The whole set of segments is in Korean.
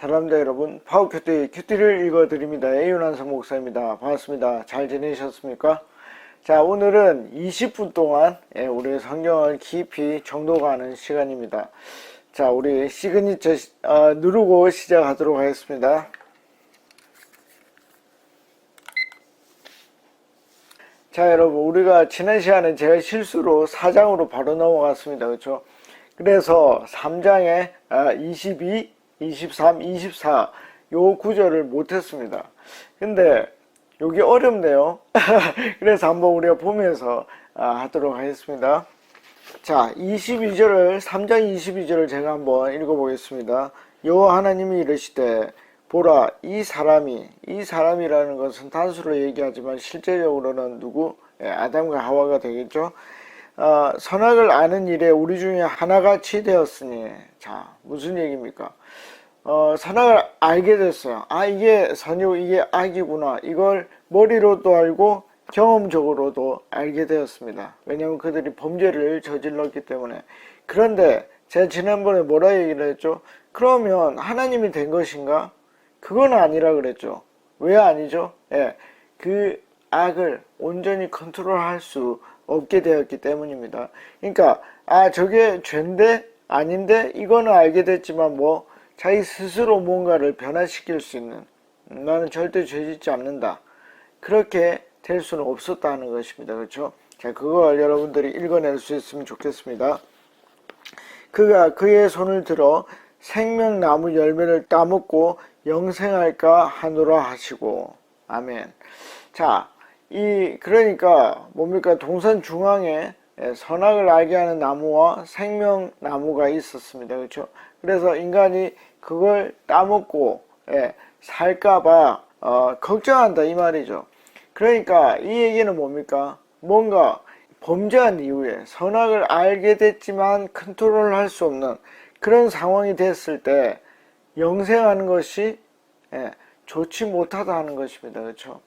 사랑합니다 여러분. 큐티를 읽어드립니다. 에윤한성 목사입니다. 반갑습니다. 잘 지내셨습니까? 자, 오늘은 20분 동안 우리 성경을 깊이 정독하는 시간입니다. 자, 우리 시그니처 누르고 시작하도록 하겠습니다. 자, 여러분, 우리가 지난 시간에 제가 실수로 4장으로 바로 넘어갔습니다. 그렇죠? 그래서 3장에 22, 23, 24 요 구절을 못했습니다. 근데 여기 어렵네요. 그래서 한번 우리가 보면서 하도록 하겠습니다. 자, 3장 22절을 제가 한번 읽어보겠습니다. 여호와 하나님이 이르시되 보라, 이 사람이라는 것은 단수로 얘기하지만 실제적으로는 누구? 아담과 하와가 되겠죠. 선악을 아는 일에 우리 중에 하나같이 되었으니, 자, 무슨 얘기입니까? 선악을 알게 됐어요. 이게 선이고 이게 악이구나. 이걸 머리로도 알고 경험적으로도 알게 되었습니다. 왜냐하면 그들이 범죄를 저질렀기 때문에. 그런데 제가 지난번에 뭐라 얘기를 했죠? 그러면 하나님이 된 것인가? 그건 아니라 그랬죠. 왜 아니죠? 그 악을 온전히 컨트롤할 수 없게 되었기 때문입니다. 그러니까 저게 죄인데 아닌데 이거는 알게 됐지만 뭐 자기 스스로 뭔가를 변화시킬 수 있는, 나는 절대 죄짓지 않는다, 그렇게 될 수는 없었다는 것입니다. 그렇죠? 자, 그걸 여러분들이 읽어낼 수 있으면 좋겠습니다. 그가 그의 손을 들어 생명나무 열매를 따먹고 영생할까 하노라 하시고. 아멘. 자, 그러니까 뭡니까? 동산 중앙에 선악을 알게 하는 나무와 생명나무가 있었습니다. 그렇죠? 그래서 인간이 그걸 따먹고 살까봐 걱정한다, 이 말이죠. 그러니까 이 얘기는 뭡니까? 뭔가 범죄한 이후에 선악을 알게 됐지만 컨트롤할 수 없는 그런 상황이 됐을 때 영생하는 것이 좋지 못하다 하는 것입니다. 그렇죠?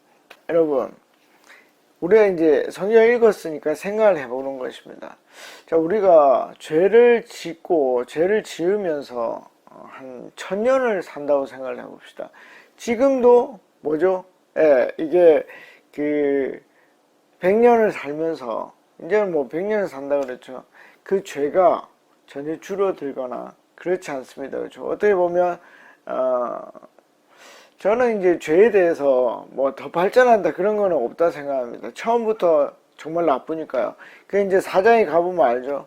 여러분, 우리가 이제 성경을 읽었으니까 생각을 해보는 것입니다. 자, 우리가 죄를 짓고 죄를 지으면서 한 1000년을 산다고 생각을 해봅시다. 지금도 뭐죠? 이게 100년을 살면서, 이제는 뭐 100년을 산다 그랬죠. 그 죄가 전혀 줄어들거나 그렇지 않습니다. 그렇죠? 어떻게 보면 저는 이제 죄에 대해서 뭐 더 발전한다 그런 거는 없다 생각합니다. 처음부터 정말 나쁘니까요. 그 이제 사장이 가보면 알죠.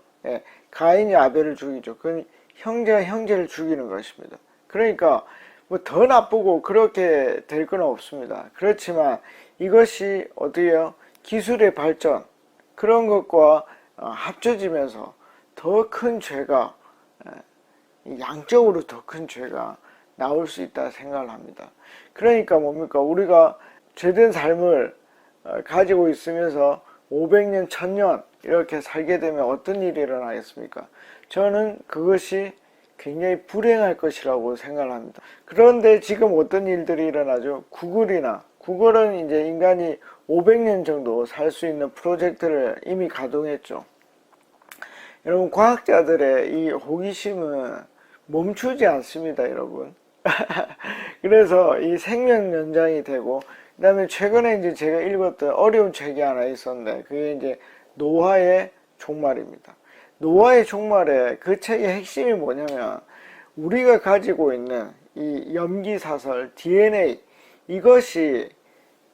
가인이 아벨을 죽이죠. 그건 형제가 형제를 죽이는 것입니다. 그러니까 뭐 더 나쁘고 그렇게 될 건 없습니다. 그렇지만 이것이 어떻게 해요? 기술의 발전, 그런 것과 합쳐지면서 더 큰 죄가, 양적으로 더 큰 죄가 나올 수 있다 생각을 합니다. 그러니까 뭡니까? 우리가 죄된 삶을 가지고 있으면서 500년, 1000년 이렇게 살게 되면 어떤 일이 일어나겠습니까? 저는 그것이 굉장히 불행할 것이라고 생각을 합니다. 그런데 지금 어떤 일들이 일어나죠? 구글은 이제 인간이 500년 정도 살 수 있는 프로젝트를 이미 가동했죠. 여러분, 과학자들의 이 호기심은 멈추지 않습니다, 여러분. 그래서 이 생명 연장이 되고, 그 다음에 최근에 이제 제가 읽었던 어려운 책이 하나 있었는데, 그게 이제 노아의 종말입니다. 노아의 종말에 그 책의 핵심이 뭐냐면, 우리가 가지고 있는 이 염기사설, DNA, 이것이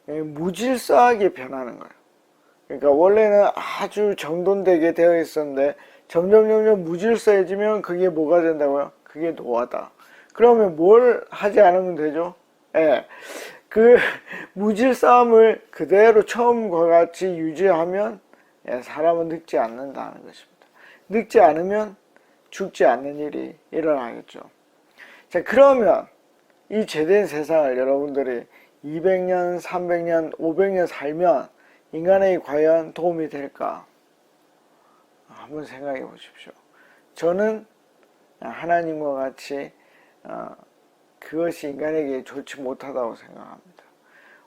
무질서하게 변하는 거예요. 그러니까 원래는 아주 정돈되게 되어 있었는데, 점점 무질서해지면 그게 뭐가 된다고요? 그게 노화다. 그러면 뭘 하지 않으면 되죠? 그 무질서함을 그대로 처음과 같이 유지하면 사람은 늙지 않는다는 것입니다. 늙지 않으면 죽지 않는 일이 일어나겠죠. 자, 그러면 이 죄된 세상을 여러분들이 200년, 300년, 500년 살면 인간에게 과연 도움이 될까? 한번 생각해 보십시오. 저는 하나님과 같이 그것이 인간에게 좋지 못하다고 생각합니다.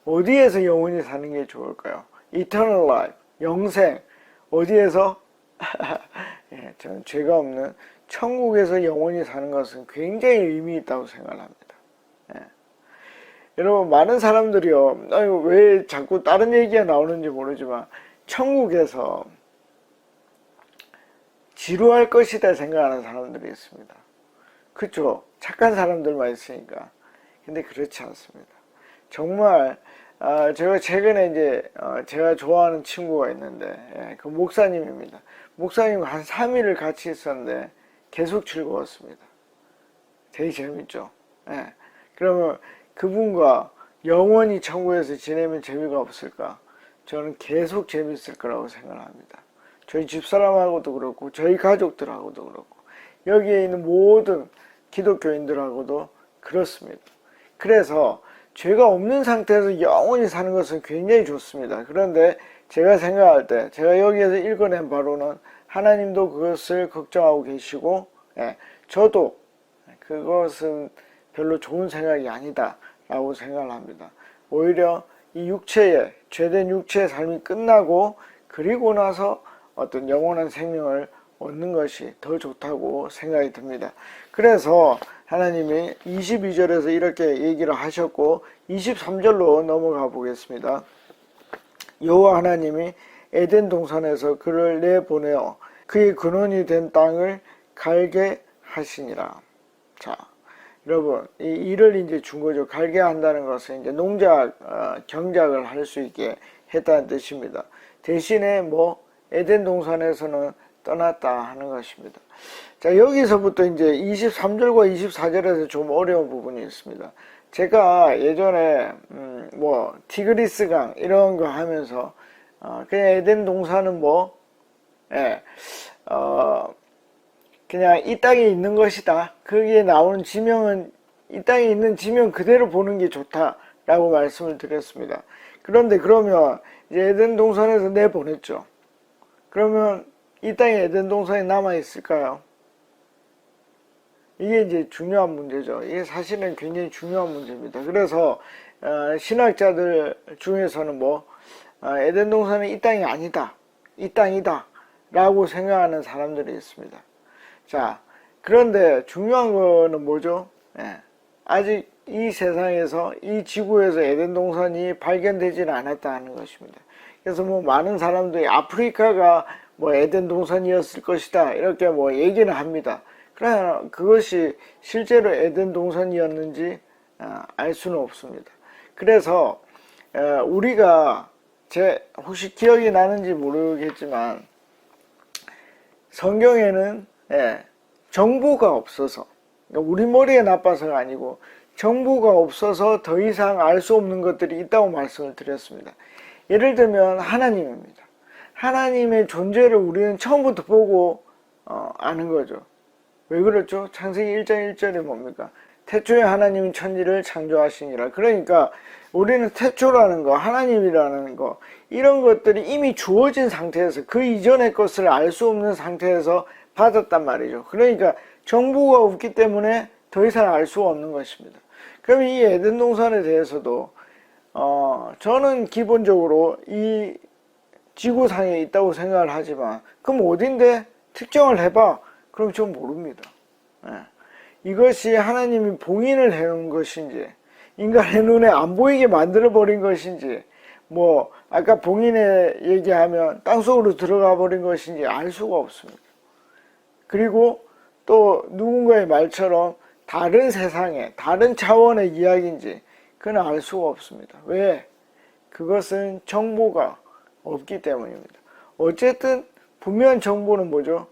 어디에서 영원히 사는 게 좋을까요? Eternal life, 영생. 어디에서? 저는 죄가 없는 천국에서 영원히 사는 것은 굉장히 의미 있다고 생각합니다. 여러분, 많은 사람들이요, 아유, 왜 자꾸 다른 얘기가 나오는지 모르지만 천국에서 지루할 것이다 생각하는 사람들이 있습니다. 그쵸? 착한 사람들만 있으니까. 근데 그렇지 않습니다. 정말 제가 최근에 이제 제가 좋아하는 친구가 있는데, 그 목사님입니다. 목사님과 한 3일을 같이 있었는데 계속 즐거웠습니다. 되게 재밌죠. 예. 그러면 그분과 영원히 천국에서 지내면 재미가 없을까? 저는 계속 재밌을 거라고 생각합니다. 저희 집사람하고도 그렇고 저희 가족들하고도 그렇고 여기에 있는 모든 기독교인들하고도 그렇습니다. 그래서 죄가 없는 상태에서 영원히 사는 것은 굉장히 좋습니다. 그런데 제가 생각할 때, 제가 여기에서 읽어낸 바로는 하나님도 그것을 걱정하고 계시고, 저도 그것은 별로 좋은 생각이 아니다 라고 생각을 합니다. 오히려 이 육체의, 죄된 육체의 삶이 끝나고 그리고 나서 어떤 영원한 생명을 얻는 것이 더 좋다고 생각이 듭니다. 그래서 하나님이 22절에서 이렇게 얘기를 하셨고 23절로 넘어가 보겠습니다. 여호와 하나님이 에덴 동산에서 그를 내보내어 그의 근원이 된 땅을 갈게 하시니라. 자, 여러분, 이 일을 이제 준 거죠. 갈게 한다는 것은 이제 농작, 경작을 할 수 있게 했다는 뜻입니다. 대신에 에덴 동산에서는 떠났다 하는 것입니다. 자, 여기서부터 이제 23절과 24절에서 좀 어려운 부분이 있습니다. 제가 예전에 티그리스 강 이런 거 하면서 그냥 에덴 동산은 그냥 이 땅에 있는 것이다. 거기에 나오는 지명은 이 땅에 있는 지명 그대로 보는 게 좋다라고 말씀을 드렸습니다. 그런데 그러면 이제 에덴 동산에서 내보냈죠. 그러면 이 땅에 에덴 동산이 남아 있을까요? 이게 이제 중요한 문제죠. 이게 사실은 굉장히 중요한 문제입니다. 그래서 신학자들 중에서는 에덴 동산은 이 땅이 아니다, 이 땅이다 라고 생각하는 사람들이 있습니다. 자, 그런데 중요한 거는 뭐죠? 아직 이 세상에서, 이 지구에서 에덴 동산이 발견되지는 않았다는 것입니다. 그래서 많은 사람들이 아프리카가 에덴 동산이었을 것이다 이렇게 얘기는 합니다. 그러나 그것이 실제로 에덴 동산이었는지 알 수는 없습니다. 그래서 우리가 혹시 기억이 나는지 모르겠지만 성경에는 정보가 없어서, 그러니까 우리 머리에 나빠서가 아니고 정보가 없어서 더 이상 알 수 없는 것들이 있다고 말씀을 드렸습니다. 예를 들면 하나님입니다. 하나님의 존재를 우리는 처음부터 보고 아는 거죠. 왜 그렇죠? 창세기 1장 1절이 뭡니까? 태초에 하나님이 천지를 창조하시니라. 그러니까 우리는 태초라는 거, 하나님이라는 거, 이런 것들이 이미 주어진 상태에서 그 이전의 것을 알 수 없는 상태에서 받았단 말이죠. 그러니까 정보가 없기 때문에 더 이상 알 수 없는 것입니다. 그럼 이 에덴 동산에 대해서도 저는 기본적으로 이 지구상에 있다고 생각을 하지만 그럼 어딘데? 특정을 해봐. 그럼 전 모릅니다. 이것이 하나님이 봉인을 해놓은 것인지 인간의 눈에 안 보이게 만들어버린 것인지 아까 봉인에 얘기하면 땅속으로 들어가 버린 것인지 알 수가 없습니다. 그리고 또 누군가의 말처럼 다른 세상에 다른 차원의 이야기인지 그건 알 수가 없습니다. 왜? 그것은 정보가 없기 때문입니다. 어쨌든 분명한 정보는 뭐죠?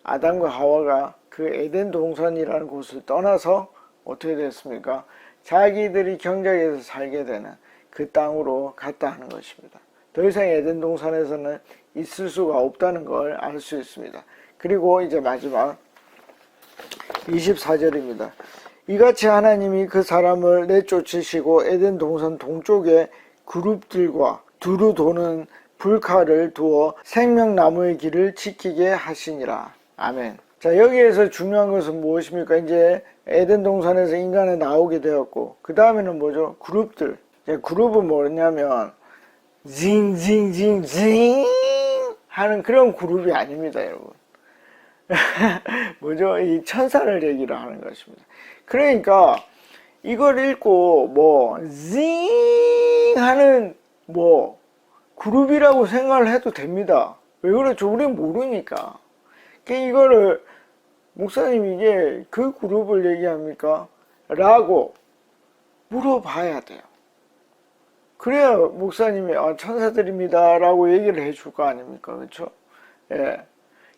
아담과 하와가 그 에덴 동산이라는 곳을 떠나서 어떻게 됐습니까? 자기들이 경작에서 살게 되는 그 땅으로 갔다 하는 것입니다. 더 이상 에덴 동산에서는 있을 수가 없다는 걸 알 수 있습니다. 그리고 이제 마지막 24절입니다. 이같이 하나님이 그 사람을 내쫓으시고 에덴 동산 동쪽에 그룹들과 두루 도는 불칼을 두어 생명나무의 길을 지키게 하시니라. 아멘. 자, 여기에서 중요한 것은 무엇입니까? 이제 에덴 동산에서 인간이 나오게 되었고 그 다음에는 뭐죠? 그룹들. 그룹은 뭐냐면 징징징징 하는 그런 그룹이 아닙니다, 여러분. 뭐죠? 이 천사를 얘기를 하는 것입니다. 그러니까 이걸 읽고 뭐 징 하는 뭐 그룹이라고 생각을 해도 됩니다. 왜 그렇죠? 우리는 모르니까. 이거를 목사님 이게 그 그룹을 얘기합니까? 라고 물어봐야 돼요. 그래야 목사님이 천사들입니다 라고 얘기를 해줄 거 아닙니까? 그렇죠? 예.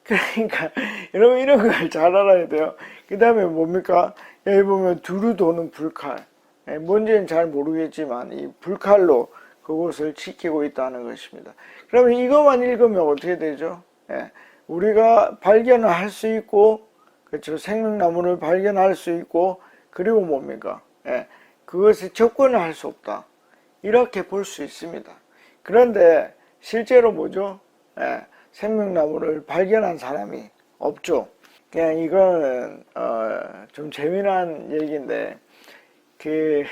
그러니까 여러분 이런 걸 잘 알아야 돼요. 그 다음에 뭡니까? 여기 보면 두루 도는 불칼. 예, 뭔지는 잘 모르겠지만 이 불칼로 그곳을 지키고 있다는 것입니다. 그러면 이것만 읽으면 어떻게 되죠? 예, 우리가 발견을 할 수 있고, 그렇죠? 생명나무를 발견할 수 있고, 그리고 뭡니까? 예, 그것에 접근을 할 수 없다. 이렇게 볼 수 있습니다. 그런데 실제로 뭐죠? 예, 생명나무를 발견한 사람이 없죠. 그냥 이거는 좀 재미난 얘기인데 그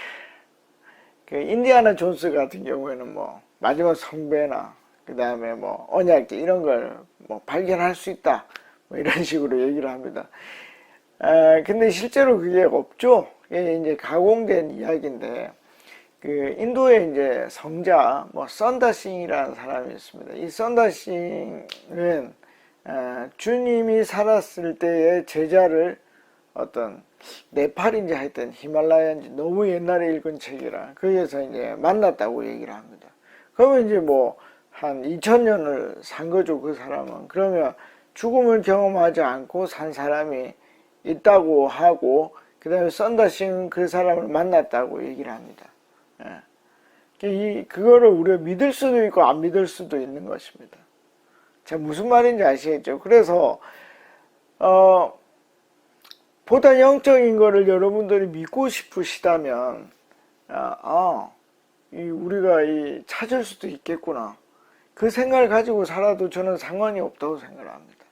인디아나 존스 같은 경우에는 뭐 마지막 성배나 그 다음에 뭐 언약궤 이런 걸 뭐 발견할 수 있다 뭐 이런 식으로 얘기를 합니다. 근데 실제로 그게 없죠. 이게 이제 가공된 이야기인데 그 인도에 이제 성자 뭐 선다싱이라는 사람이 있습니다. 이 선다싱은 주님이 살았을 때의 제자를 어떤 네팔인지 하여튼 히말라야인지 너무 옛날에 읽은 책이라 거기에서 이제 만났다고 얘기를 합니다. 그러면 이제 뭐 한 2000년을 산 거죠, 그 사람은. 그러면 죽음을 경험하지 않고 산 사람이 있다고 하고 그 다음에 선다싱은 그 사람을 만났다고 얘기를 합니다. 그거를 우리가 믿을 수도 있고 안 믿을 수도 있는 것입니다. 자, 무슨 말인지 아시겠죠? 그래서 보다 영적인 거를 여러분들이 믿고 싶으시다면 우리가 찾을 수도 있겠구나. 그 생각을 가지고 살아도 저는 상관이 없다고 생각합니다.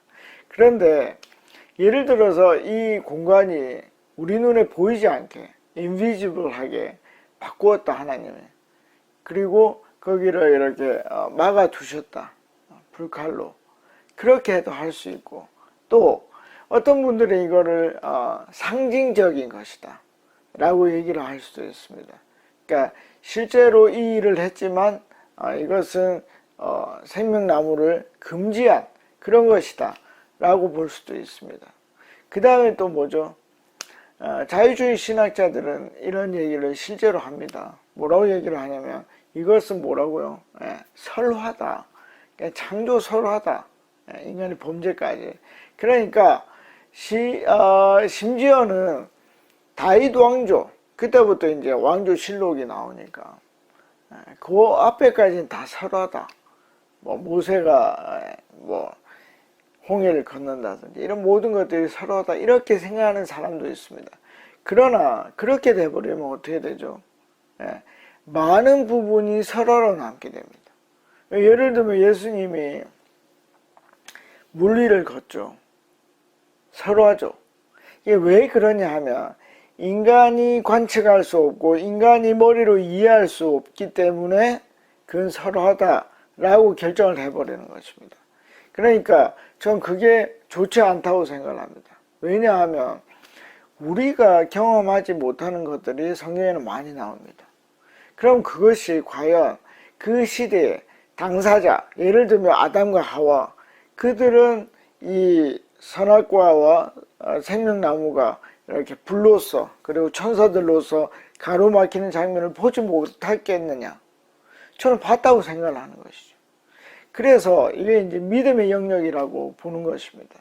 그런데 예를 들어서 이 공간이 우리 눈에 보이지 않게 인비지블하게 바꾸었다, 하나님이. 그리고 거기를 이렇게 막아 두셨다, 불칼로. 그렇게 해도 할 수 있고, 또 어떤 분들은 이거를 상징적인 것이다 라고 얘기를 할 수도 있습니다. 그러니까 실제로 이 일을 했지만 이것은 생명나무를 금지한 그런 것이다 라고 볼 수도 있습니다. 그 다음에 또 뭐죠? 자유주의 신학자들은 이런 얘기를 실제로 합니다. 뭐라고 얘기를 하냐면 이것은 뭐라고요? 설화다. 창조 설화다. 인간의 범죄까지. 그러니까 심지어는 다윗 왕조, 그때부터 이제 왕조실록이 나오니까 그 앞에까지는 다 설화다. 뭐 모세가 뭐 홍해를 건넌다든지 이런 모든 것들이 설화다, 이렇게 생각하는 사람도 있습니다. 그러나 그렇게 돼버리면 어떻게 되죠? 많은 부분이 설화로 남게 됩니다. 예를 들면 예수님이 물리를 걷죠. 설화죠. 이게 왜 그러냐 하면 인간이 관측할 수 없고 인간이 머리로 이해할 수 없기 때문에 그건 설화다라고 결정을 해버리는 것입니다. 그러니까 전 그게 좋지 않다고 생각을 합니다. 왜냐하면 우리가 경험하지 못하는 것들이 성경에는 많이 나옵니다. 그럼 그것이 과연 그 시대의 당사자, 예를 들면 아담과 하와, 그들은 이 선악과와 생명나무가 이렇게 불로서 그리고 천사들로서 가로막히는 장면을 보지 못했겠느냐? 저는 봤다고 생각을 하는 것이죠. 그래서 이게 이제 믿음의 영역이라고 보는 것입니다.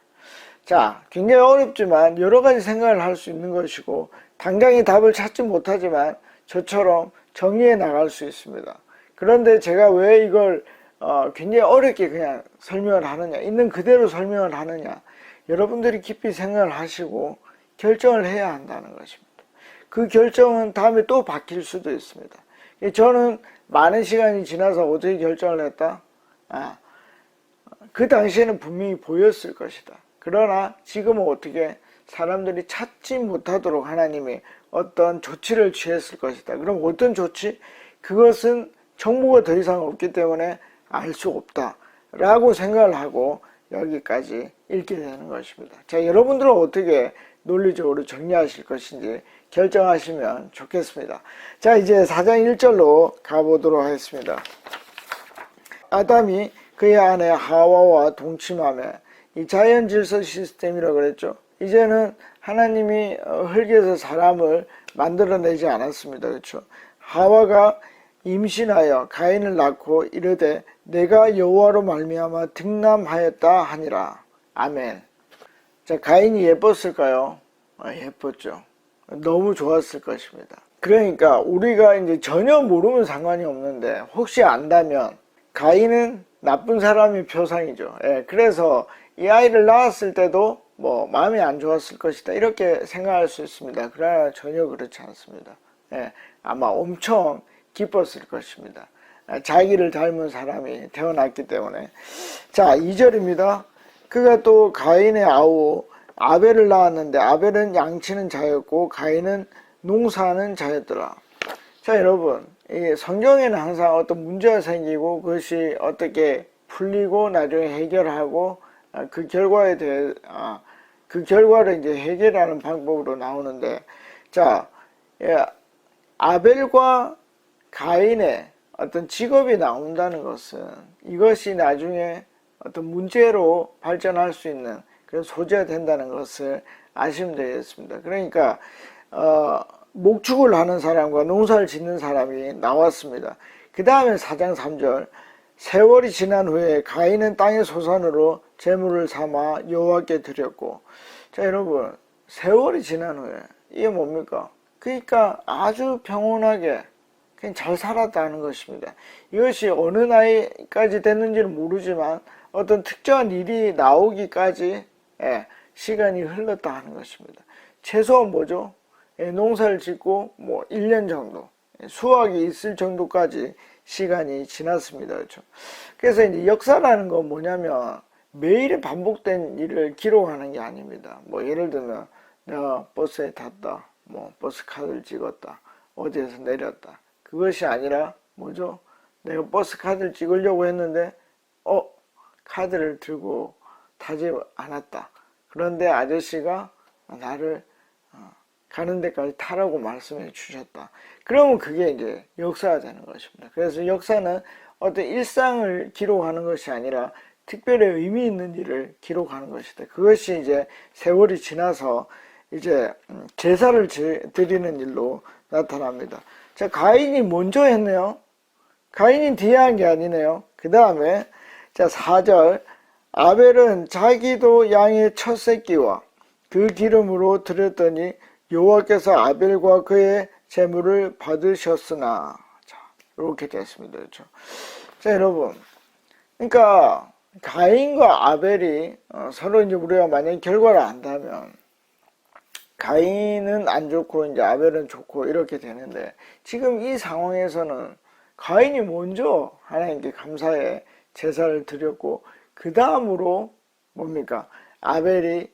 자, 굉장히 어렵지만 여러 가지 생각을 할 수 있는 것이고 당장의 답을 찾지 못하지만 저처럼 정리해 나갈 수 있습니다. 그런데 제가 왜 이걸 굉장히 어렵게 그냥 설명을 하느냐, 있는 그대로 설명을 하느냐, 여러분들이 깊이 생각을 하시고 결정을 해야 한다는 것입니다. 그 결정은 다음에 또 바뀔 수도 있습니다. 저는 많은 시간이 지나서 어떻게 결정을 했다? 그 당시에는 분명히 보였을 것이다. 그러나 지금은 어떻게 사람들이 찾지 못하도록 하나님이 어떤 조치를 취했을 것이다. 그럼 어떤 조치? 그것은 정보가 더 이상 없기 때문에 알 수 없다 라고 생각을 하고 여기까지 읽게 되는 것입니다. 자, 여러분들은 어떻게 논리적으로 정리하실 것인지 결정하시면 좋겠습니다. 자, 이제 4장 1절로 가보도록 하겠습니다. 아담이 그의 아내 하와와 동침하며, 이 자연 질서 시스템이라고 그랬죠. 이제는 하나님이 흙에서 사람을 만들어내지 않았습니다. 그렇죠. 하와가 임신하여 가인을 낳고 이르되 내가 여호와로 말미암아 득남하였다 하니라. 아멘. 자, 가인이 예뻤을까요? 예뻤죠. 너무 좋았을 것입니다. 그러니까 우리가 이제 전혀 모르면 상관이 없는데, 혹시 안다면 가인은 나쁜 사람의 표상이죠. 그래서 이 아이를 낳았을 때도 뭐 마음이 안 좋았을 것이다, 이렇게 생각할 수 있습니다. 그러나 전혀 그렇지 않습니다. 아마 엄청 기뻤을 것입니다. 자기를 닮은 사람이 태어났기 때문에. 자, 2절입니다. 그가 또 가인의 아우 아벨을 낳았는데 아벨은 양치는 자였고 가인은 농사하는 자였더라. 자, 여러분, 이 성경에는 항상 어떤 문제가 생기고 그것이 어떻게 풀리고 나중에 해결하고 그 결과에 대해 그 결과를 이제 해결하는 방법으로 나오는데, 자, 아벨과 가인의 어떤 직업이 나온다는 것은 이것이 나중에 어떤 문제로 발전할 수 있는 그런 소재가 된다는 것을 아시면 되겠습니다. 그러니까 목축을 하는 사람과 농사를 짓는 사람이 나왔습니다. 그 다음에 4장 3절, 세월이 지난 후에 가인은 땅의 소산으로 제물을 삼아 여호와께 드렸고. 자, 여러분, 세월이 지난 후에 이게 뭡니까? 그러니까 아주 평온하게 그냥 잘 살았다는 것입니다. 이것이 어느 나이까지 됐는지는 모르지만 어떤 특정한 일이 나오기까지 시간이 흘렀다 하는 것입니다. 최소한 뭐죠? 농사를 짓고 뭐 1년 정도, 수확이 있을 정도까지 시간이 지났습니다. 그렇죠? 그래서 이제 역사라는 건 뭐냐면 매일 반복된 일을 기록하는 게 아닙니다. 뭐 예를 들면 내가 버스에 탔다, 뭐 버스 카드를 찍었다, 어디에서 내렸다. 그것이 아니라 뭐죠? 내가 버스 카드를 찍으려고 했는데 카드를 들고 타지 않았다. 그런데 아저씨가 나를 가는 데까지 타라고 말씀해 주셨다. 그러면 그게 이제 역사가 되는 것입니다. 그래서 역사는 어떤 일상을 기록하는 것이 아니라 특별히 의미 있는 일을 기록하는 것이다. 그것이 이제 세월이 지나서 이제 제사를 드리는 일로 나타납니다. 자, 가인이 먼저 했네요. 가인이 뒤에 한 게 아니네요. 그 다음에 자, 4절, 아벨은 자기도 양의 첫 새끼와 그 기름으로 드렸더니 여호와께서 아벨과 그의 제물을 받으셨으나. 자, 이렇게 됐습니다. 그렇죠? 자, 여러분, 그러니까 가인과 아벨이 서로 이제 우리가 만약에 결과를 안다면 가인은 안 좋고 이제 아벨은 좋고 이렇게 되는데, 지금 이 상황에서는 가인이 먼저 하나님께 감사의 제사를 드렸고 그 다음으로 뭡니까? 아벨이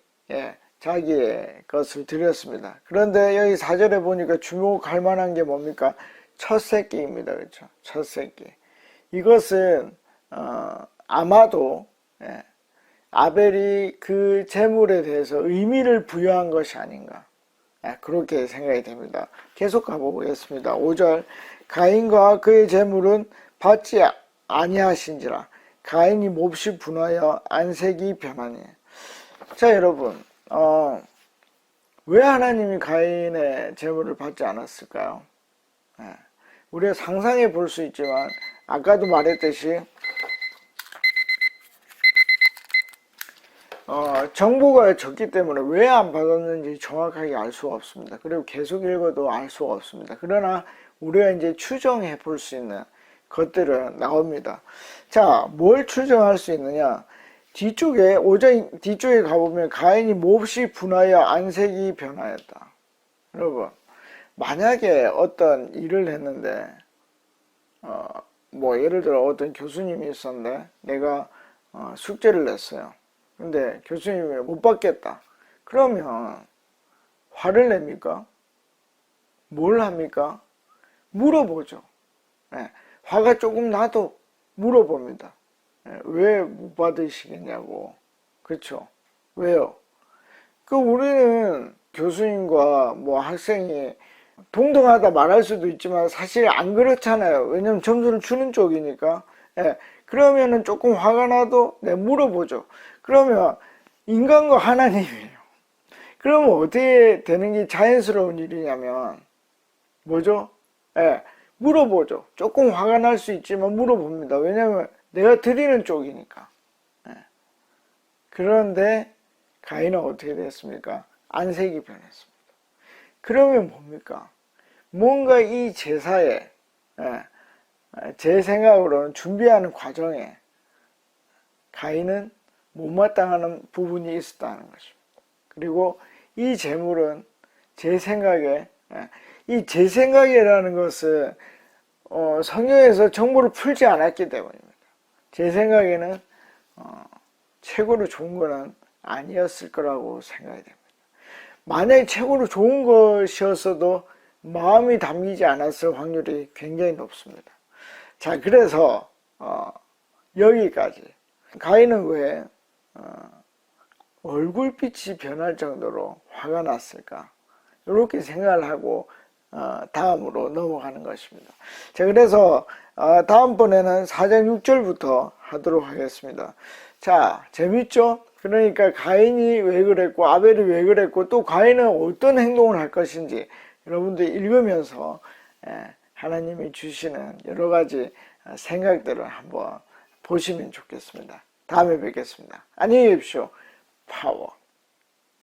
자기의 것을 드렸습니다. 그런데 여기 4절에 보니까 주목할 만한 게 뭡니까? 첫 새끼입니다. 그렇죠? 첫 새끼. 이것은 아마도 아벨이 그 제물에 대해서 의미를 부여한 것이 아닌가, 그렇게 생각이 됩니다. 계속 가보겠습니다. 5절, 가인과 그의 제물은 받지 아니하신지라 가인이 몹시 분하여 안색이 변하니. 자, 여러분, 왜 하나님이 가인의 제물을 받지 않았을까요? 우리가 상상해 볼 수 있지만 아까도 말했듯이 정보가 적기 때문에 왜 안 받았는지 정확하게 알 수가 없습니다. 그리고 계속 읽어도 알 수가 없습니다. 그러나 우리가 이제 추정해 볼 수 있는 것들은 나옵니다. 자, 뭘 추정할 수 있느냐? 뒤쪽에 5장 뒤쪽에 가보면 가인이 몹시 분하여 안색이 변하였다. 여러분, 만약에 어떤 일을 했는데 뭐 예를 들어 어떤 교수님이 있었는데 내가 숙제를 냈어요. 근데 교수님이 못 받겠다. 그러면 화를 냅니까? 뭘 합니까? 물어보죠. 화가 조금 나도 물어봅니다. 왜 못 받으시겠냐고. 그렇죠? 왜요? 우리는 교수님과 뭐 학생이 동등하다 말할 수도 있지만 사실 안 그렇잖아요. 왜냐면 점수를 주는 쪽이니까. 예. 그러면은 조금 화가 나도 물어보죠. 그러면 인간과 하나님이에요. 그러면 어떻게 되는 게 자연스러운 일이냐면 뭐죠? 예. 물어보죠. 조금 화가 날 수 있지만 물어봅니다. 왜냐면 내가 드리는 쪽이니까. 예. 그런데 가인은 어떻게 됐습니까? 안색이 변했습니다. 그러면 뭡니까? 뭔가 이 제사에, 제 생각으로는 준비하는 과정에 가인은 못마땅한 부분이 있었다는 것입니다. 그리고 이 제물은 제 생각에, 이 제 생각이라는 것은 성경에서 정보를 풀지 않았기 때문입니다. 제 생각에는 최고로 좋은 것은 아니었을 거라고 생각이 됩니다. 만약에 최고로 좋은 것이었어도 마음이 담기지 않았을 확률이 굉장히 높습니다. 자, 그래서 여기까지. 가인은 왜 얼굴빛이 변할 정도로 화가 났을까? 이렇게 생각을 하고 다음으로 넘어가는 것입니다. 자, 그래서 다음번에는 4장 6절부터 하도록 하겠습니다. 자, 재밌죠? 그러니까 가인이 왜 그랬고 아벨이 왜 그랬고 또 가인은 어떤 행동을 할 것인지 여러분들이 읽으면서 하나님이 주시는 여러 가지 생각들을 한번 보시면 좋겠습니다. 다음에 뵙겠습니다. 안녕히 계십시오. 파워.